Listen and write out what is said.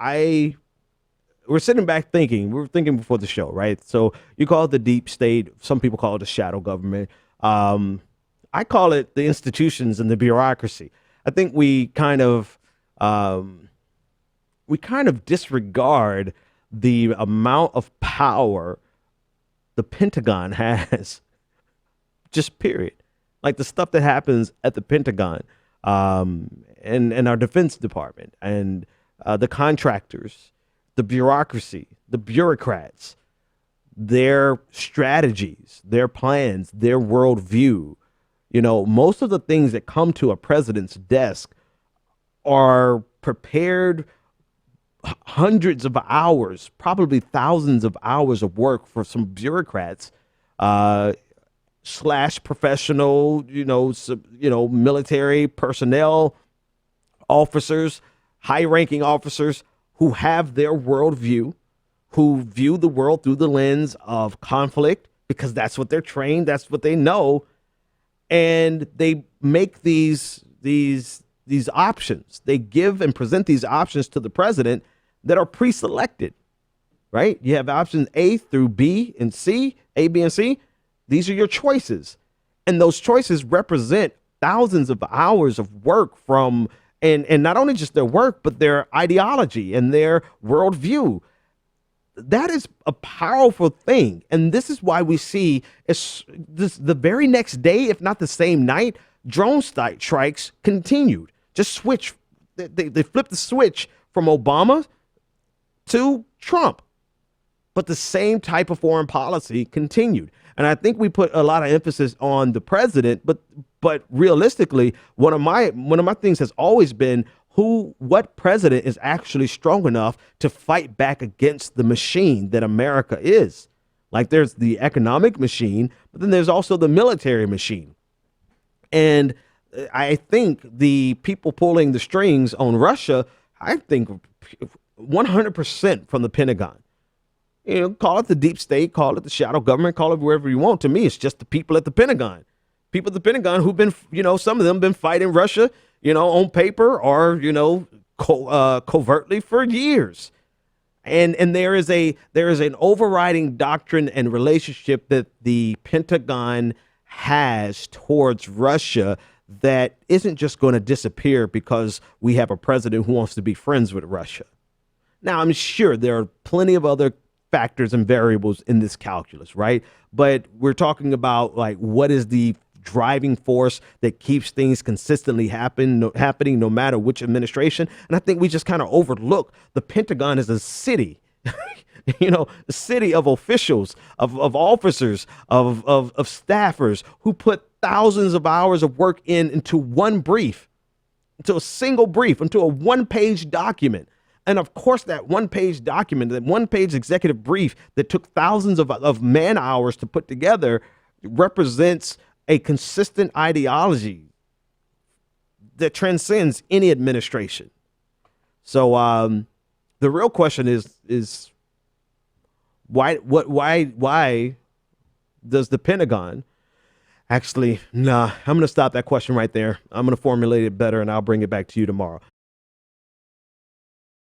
we're sitting back thinking, we were thinking before the show, right? So you call it the deep state. Some people call it the shadow government. I call it the institutions and the bureaucracy. I think we kind of disregard the amount of power the Pentagon has, just period. Like the stuff that happens at the Pentagon, and our Defense Department, and the contractors, the bureaucracy, the bureaucrats, their strategies, their plans, their worldview. Most of the things that come to a president's desk are prepared hundreds of hours, probably thousands of hours of work for some bureaucrats, slash professional, military personnel, officers, high-ranking officers who have their worldview, who view the world through the lens of conflict, because that's what they're trained, that's what they know, and they make these options. They give and present these options to the president that are pre-selected, right? You have options A through B and C, A, B, and C. These are your choices. And those choices represent thousands of hours of work from, and not only just their work, but their ideology and their worldview. That is a powerful thing. And this is why we see the very next day, if not the same night, drone strikes continued. Just switch. They flipped the switch from Obama to Trump. But the same type of foreign policy continued. And I think we put a lot of emphasis on the president, but realistically, one of my things has always been what president is actually strong enough to fight back against the machine that America is. Like, there's the economic machine, but then there's also the military machine. And I think the people pulling the strings on Russia, I think 100% from the Pentagon. Call it the deep state, call it the shadow government, call it wherever you want. To me, it's just the people at the Pentagon. People at the Pentagon who've been, some of them been fighting Russia, on paper or, covertly for years. And there is an overriding doctrine and relationship that the Pentagon has towards Russia that isn't just going to disappear because we have a president who wants to be friends with Russia. Now, I'm sure there are plenty of other factors and variables in this calculus, right? But we're talking about, like, what is the driving force that keeps things consistently happening no matter which administration. And I think we just kind of overlook the Pentagon as a city, a city of officials, of officers, of staffers who put thousands of hours of work into one brief, into a single brief, into a one-page document. And of course, that one-page document, that one-page executive brief that took thousands of man hours to put together represents a consistent ideology that transcends any administration. So the real question is why does the Pentagon actually? I'm going to stop that question right there. I'm going to formulate it better, and I'll bring it back to you tomorrow.